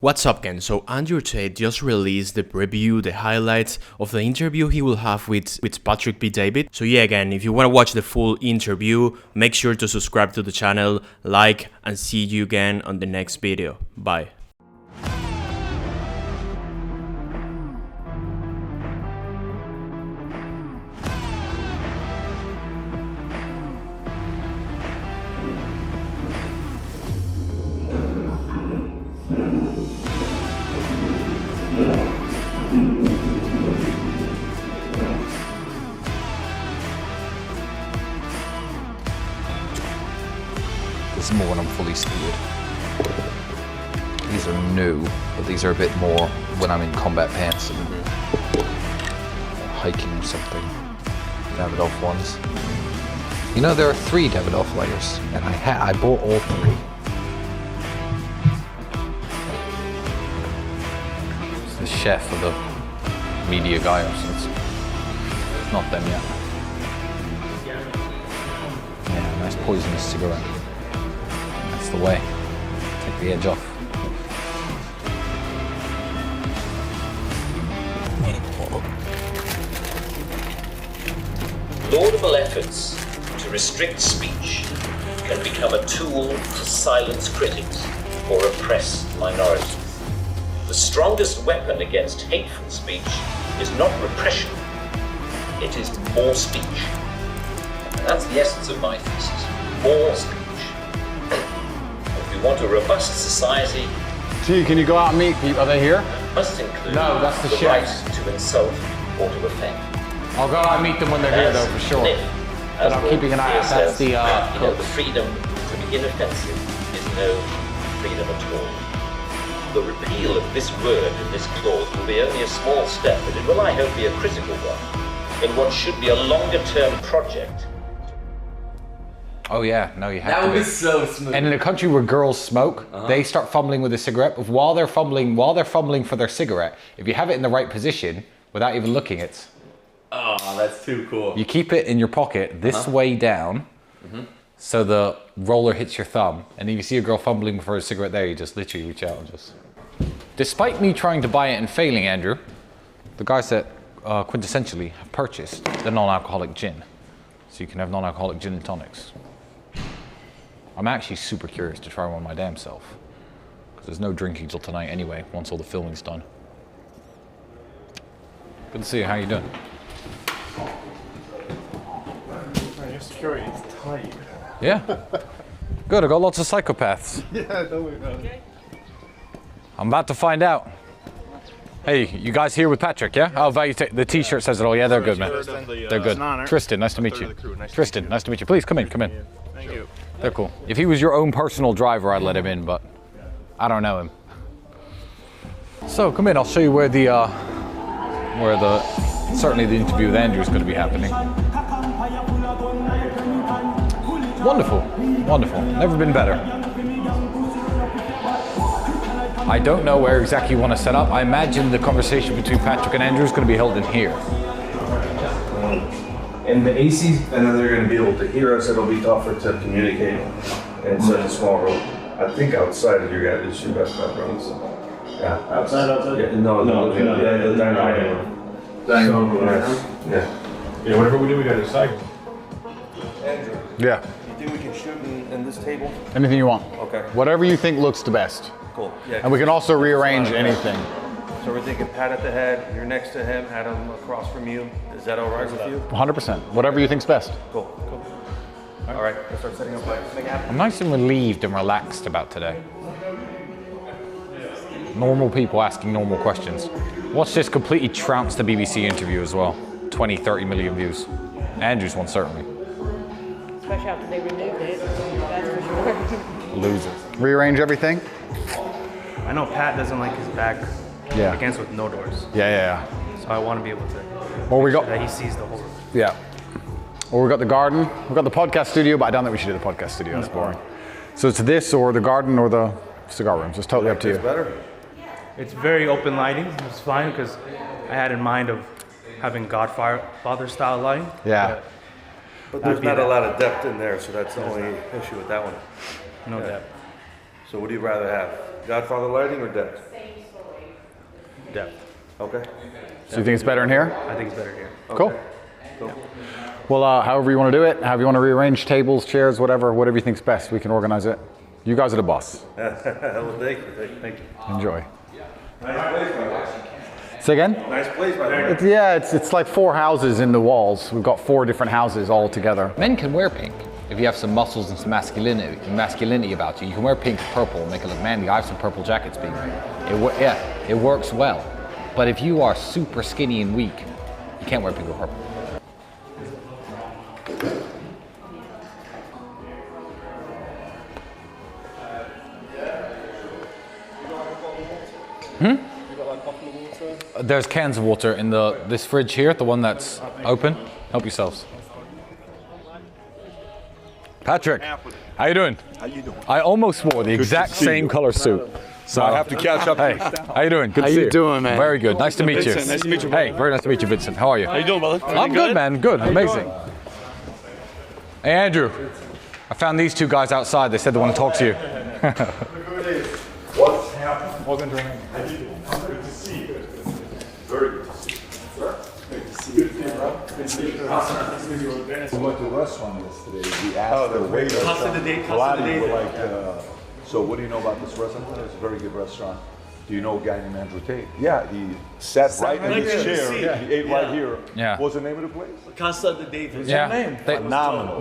What's up, Ken? So Andrew Tate just released the preview, the highlights of the interview he will have with Patrick B. David. So yeah, again, if you want to watch the full interview, make sure to subscribe to the channel, like, and see you again on the next video. Bye. This is more when I'm fully speeded. These are new, but these are a bit more when I'm in combat pants and hiking or something. Davidoff ones. You know, there are 3 Davidoff layers, and I bought all 3. It's the chef of the media guy, so it's not them yet. Yeah, nice poisonous cigarette. That's the way. Take the edge off. Laudable efforts to restrict speech can become a tool to silence critics or oppress minorities. The strongest weapon against hateful speech is not repression, it is more speech. And that's the essence of my thesis, more speech. If we want a robust society, Gee, can you go out and meet people? Are they here? must include No, that's the right chefs. to insult or to offend. I'll go out and meet them when they're here, though, for sure. But I'm keeping an eye out. That's the the freedom to be inoffensive is no freedom at all. The repeal of this word in this clause will be only a small step, but it will, I hope, be a critical one in what should be a longer-term project. Oh yeah, no, you have That to would be be. so smooth. And in a country where girls smoke, they start fumbling with a cigarette. But while they're fumbling for their cigarette, if you have it in the right position, without even looking, it's Oh, that's too cool. you keep it in your pocket this way down, so the roller hits your thumb. And if you see a girl fumbling for a cigarette there, you just literally reach out and just. Despite me trying to buy it and failing, Andrew, the guys that quintessentially have purchased the non-alcoholic gin, so you can have non-alcoholic gin and tonics. I'm actually super curious to try one my damn self, because there's no drinking till tonight anyway, once all the filming's done. Good to see you, how you doing? Your security is tight. Yeah. Good, I got lots of psychopaths. Yeah, don't worry about it. I'm about to find out. Hey, you guys here with Patrick, yeah? Oh, value the t-shirt says it all. Yeah, they're good, man. They're good. Tristan, nice to meet you. Tristan, nice to meet you. Please, come in. Thank you. They're cool. If he was your own personal driver, I'd let him in, but I don't know him. So, come in, I'll show you where certainly the interview with Andrew is going to be happening. Wonderful, wonderful. Never been better. I don't know where exactly you want to set up. I imagine the conversation between Patrick and Andrew is going to be held in here. And the AC, and then they're going to be able to hear us. It'll be tougher to communicate in such a small room. I think outside of your guys is your best bet, bro. So, yeah. Outside? Yeah, no, the dining room. Dining room. Yeah. Yeah, whatever we do, we gotta decide. Andrew, Yeah. you think we can shoot in this table? Anything you want. Okay. Whatever you think looks the best. Cool. Yeah. And we can also rearrange anything. So we're thinking Pat at the head, you're next to him, Adam across from you. Is that all right with you? 100%. Whatever you think's best. Cool. All right, let's start setting up like make it happen. I'm nice and relieved and relaxed about today. Normal people asking normal questions. Watch this completely trounce the BBC interview as well. 20, 30 million views. Andrew's one certainly. Especially after they removed it, that's for sure. Loser. Rearrange everything? I know Pat doesn't like his back Yeah. against with no doors, Yeah. so I want to be able to Well, we got, that he sees the whole room. yeah. Well, we got the garden. We got the podcast studio, but I don't think we should do the podcast studio. That's boring. So it's this or the garden or the cigar room. So it's totally up to you. Better? It's very open lighting. It's fine because I had in mind of having Godfather style lighting. Yeah. But there's not a lot of depth in there, so that's the only issue with that one. No depth. So what do you rather have? Godfather lighting or depth? Depth. Okay. So you think it's better in here? I think it's better here. Cool. Well, however you want to do it, however you want to rearrange tables, chairs, whatever you think's best, we can organize it. You guys are the boss. Well, thank you. Thank you. Enjoy. Nice place, by the way. Say again? Nice place, by the way. It's like 4 houses in the walls. We've got 4 different houses all together. Men can wear pink if you have some muscles and some masculinity about you. You can wear pink and purple and make it look manly. I have some purple jackets being. It works well. But if you are super skinny and weak, you can't wear pink or purple. There's cans of water in this fridge here, the one that's open. Help yourselves. Patrick, how you doing? How you doing? I almost wore the exact same color suit. So I have to catch up. Hey, how you doing? Good to see you. How you doing, man? Very good. Nice to meet you. Vincent, nice to meet you. Hey, very nice to meet you, Vincent. How are you? How you doing, brother? I'm good, man. Good. Amazing. Hey, Andrew. I found these 2 guys outside. They said they want to talk to you. What's happening? Welcome to Romania. How you doing? Good to see you. Very good to see you. Sir? Good to see you. Good to see you, bro. Good to see you. We went to a restaurant yesterday. We asked the waiter. So what do you know about this restaurant? It's a very good restaurant. Do you know a guy named Andrew Tate? Yeah, he sat right in his chair. Yeah. He ate right here. Yeah. What's the name of the place? Casa de David. Yeah. Phenomenal.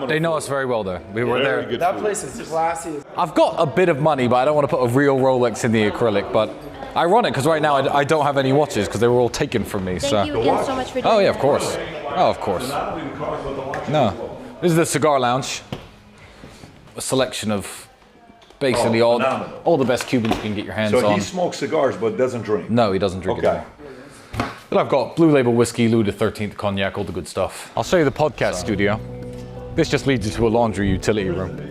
They know us very well there. We were Very there. good That food. place is classy. I've got a bit of money, but I don't want to put a real Rolex in the acrylic. But ironic, because right now I don't have any watches because they were all taken from me. Thank you again so much for doing Oh yeah, of that. course. Oh, of course. No, this is the cigar lounge. A selection of basically all the best Cubans you can get your hands So on. he smokes cigars but doesn't drink? No, he doesn't drink Okay. at all. Then I've got Blue Label whiskey, Louis XIII cognac, all the good stuff. I'll show you the podcast studio. This just leads you to a laundry utility room.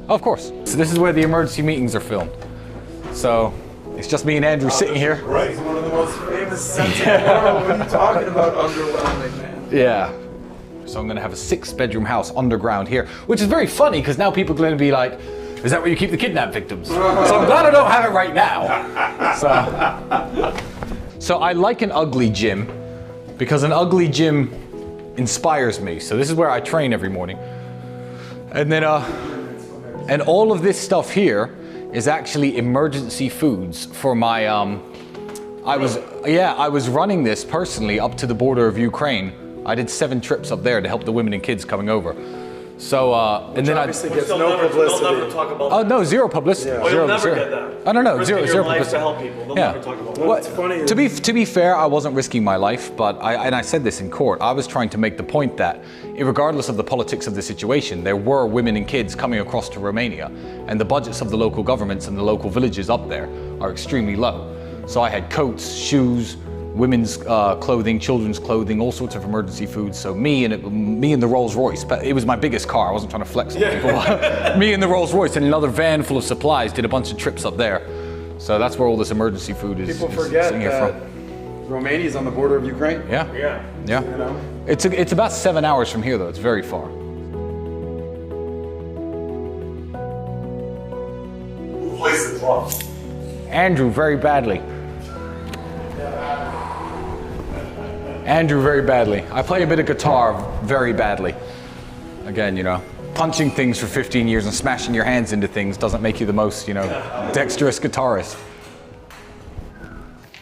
Oh, of course. So this is where the emergency meetings are filmed. So it's just me and Andrew sitting here. Right. It's one of the most famous sets in the world. What are you talking about? Underwhelming, man. Yeah. So I'm gonna have a 6-bedroom house underground here, which is very funny because now people are gonna be like, is that where you keep the kidnapped victims? So I'm glad I don't have it right now. So I like an ugly gym because an ugly gym inspires me. So this is where I train every morning. And then, and all of this stuff here is actually emergency foods for my, I was running this personally up to the border of Ukraine. I did 7 trips up there to help the women and kids coming over. So, and then Obviously gets no publicity. They'll never talk about oh no, zero publicity. Oh, you'll never get that. I don't know, Risking zero your life publicity. to help people. They'll Yeah. never talk about What's funny To be fair, I wasn't risking my life, but I said this in court. I was trying to make the point that, regardless of the politics of the situation, there were women and kids coming across to Romania, and the budgets of the local governments and the local villages up there are extremely low. So I had coats, shoes, women's clothing, children's clothing, all sorts of emergency foods. So me and the Rolls Royce, but it was my biggest car. I wasn't trying to flex on people. Me and the Rolls Royce and another van full of supplies did a bunch of trips up there. So that's where all this emergency food is. People forget sitting here that from. Romania is on the border of Ukraine. Yeah. You know? It's about 7 hours from here though. It's very far. Who plays the drums? Andrew, very badly. Andrew, very badly. I play a bit of guitar very badly. Again, you know, punching things for 15 years and smashing your hands into things doesn't make you the most, you know, dexterous guitarist.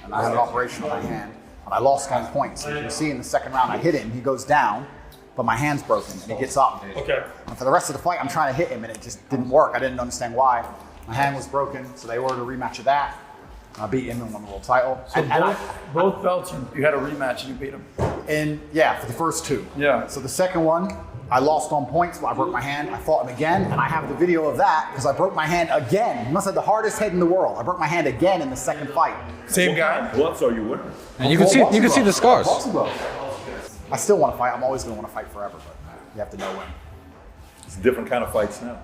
And I had an operation on my hand, and I lost 10 points. You can see in the second round, I hit him, he goes down, but my hand's broken, and he gets up. Okay. And for the rest of the fight, I'm trying to hit him, and it just didn't work. I didn't understand why. My hand was broken, so they ordered a rematch of that. I beat him and won the world title. So both belts, you had a rematch and you beat him. And yeah, for the first 2. Yeah. So the second one, I lost on points, but I broke my hand. I fought him again, and I have the video of that because I broke my hand again. He must have the hardest head in the world. I broke my hand again in the second fight. Same guy. Gloves are you wearing? And you can see the scars. I still want to fight. I'm always going to want to fight forever, but you have to know when. It's a different kind of fights now.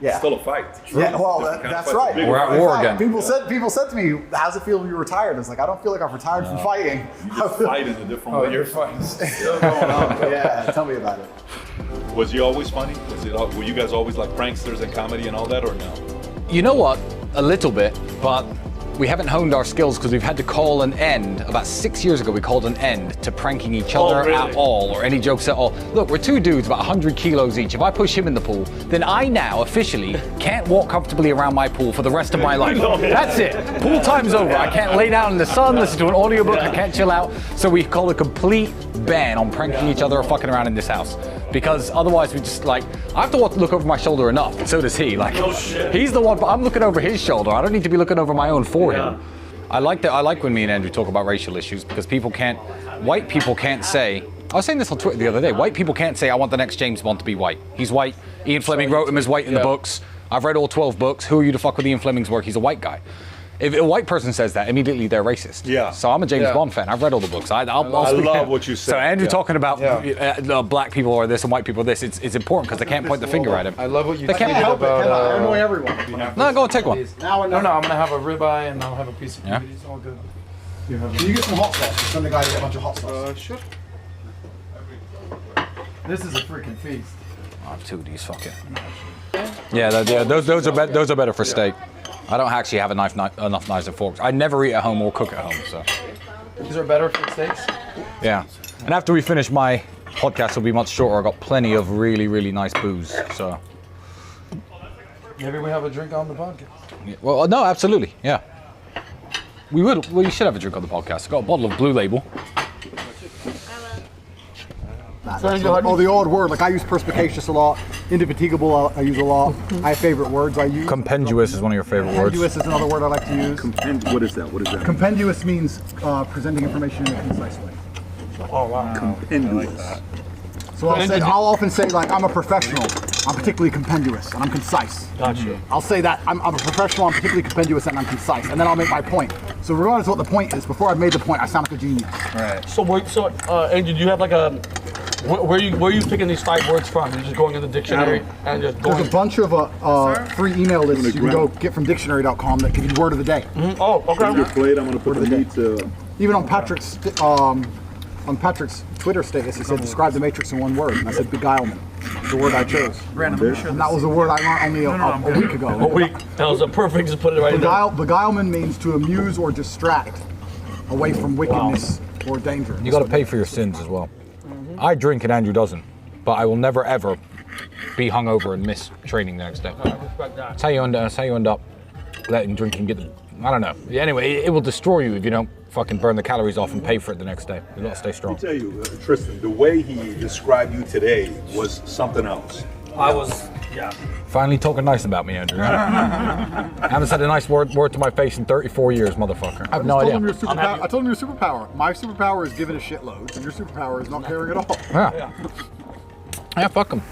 Yeah. Still a fight. Yeah, well, that's right. We're at war again. People said to me, "How's it feel when you're retired?" I was like, "I don't feel like I've retired from fighting." You just fight in a different way. Oh, you're fighting still going on. Yeah, tell me about it. Was he always funny? Were you guys always like pranksters and comedy and all that, or no? You know what? a little bit, but we haven't honed our skills because we've had to call an end. About 6 years ago, we called an end to pranking each other at all, or any jokes at all. Look, we're two dudes, about 100 kilos each. If I push him in the pool, then I now officially can't walk comfortably around my pool for the rest of my life. That's it. Pool time's over. I can't lay down in the sun, listen to an audiobook. I can't chill out. So we call a complete ban on pranking each other or fucking around in this house. Because otherwise we just like, I have to look over my shoulder enough, and so does he. Like, he's the one, but I'm looking over his shoulder. I don't need to be looking over my own for him. I like when me and Andrew talk about racial issues because white people can't say, I was saying this on Twitter the other day, white people can't say, I want the next James Bond to be white. He's white. Ian Fleming wrote him as white in the books. I've read all 12 books. Who are you to fuck with Ian Fleming's work? He's a white guy. If a white person says that, immediately they're racist. Yeah. So I'm a James Bond fan. I've read all the books. I love what you said. So Andrew talking about black people are this and white people are this, it's important because they can't point the finger at him. I love what you said about... I annoy everyone. No, go and take one. No, I'm gonna have a ribeye and I'll have a piece of PBD. It's all good. Can you get some hot sauce? Send the guy to get a bunch of hot sauce. Sure. This is a freaking feast. I'll have two of these, fuck it. Yeah, those are better for steak. I don't actually have enough knives and forks. I never eat at home or cook at home, so. These are better for steaks? Yeah. And after we finish, my podcast will be much shorter. I've got plenty of really, really nice booze, so. Maybe we have a drink on the podcast. Yeah, well, no, absolutely, yeah. We should have a drink on the podcast. I've got a bottle of Blue Label. The odd word, like I use perspicacious a lot, indefatigable I use a lot. I have favorite words I use. Compendious is one of your favorite words. Compendious is another word I like to use. What is that? What is that? Compendious means presenting information in a concise way. Oh wow. Compendious. So I'll often say like I'm a professional, I'm particularly compendious, and I'm concise. Gotcha. I'll say that I'm a professional, I'm particularly compendious, and I'm concise, and then I'll make my point. So regardless of what the point is, before I've made the point, I sound like a genius. Right. So Andrew, do you have like a where are you picking these 5 words from? You're just going in the dictionary and just going. There's a bunch of free email lists you can go get from dictionary.com that give you word of the day. Mm-hmm. Oh, okay. On your plate, I'm gonna put the meat. Even on Patrick's Twitter status, he said, describe the Matrix in one word. And I said, beguilement. The word I chose. And that was a word I learned only a week ago. A week. That was a perfect, just put it right there. Beguilement means to amuse or distract away from wickedness or danger. You gotta pay for your sins as well. I drink and Andrew doesn't, but I will never ever be hungover and miss training the next day. I respect that. That's how you end up letting drinking get I don't know. Anyway, it will destroy you if you don't fucking burn the calories off and pay for it the next day. You gotta stay strong. Let me tell you, Tristan, the way he described you today was something else. Finally talking nice about me, Andrew. I haven't said a nice word to my face in 34 years, motherfucker. I have no idea. I told him your superpower. My superpower is giving a shitload, and your superpower is not caring at all. Yeah, fuck him.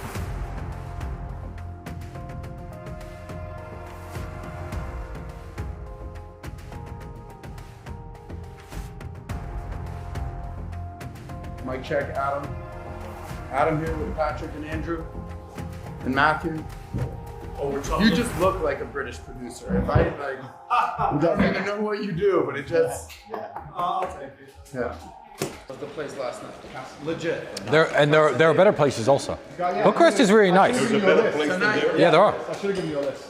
Mic check, Adam. Adam here with Patrick and Andrew and Matthew. You just look like a British producer. If I don't even know what you do, but it just. I'll take it. Yeah. The place last night. Legit. There are better places also. Hillcrest is really nice. There's a better place than there? Yeah, there are. I should have given you a list.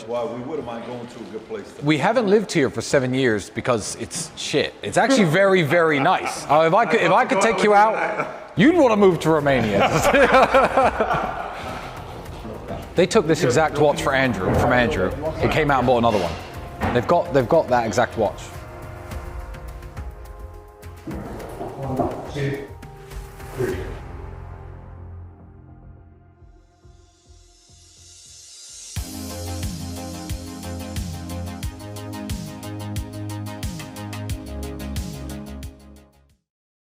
Well, we wouldn't mind going to a good place. We haven't lived here for 7 years because it's shit. It's actually very, very nice. If I could take you out, you'd want to move to Romania. They took this exact watch from Andrew. He came out and bought another one. They've got that exact watch.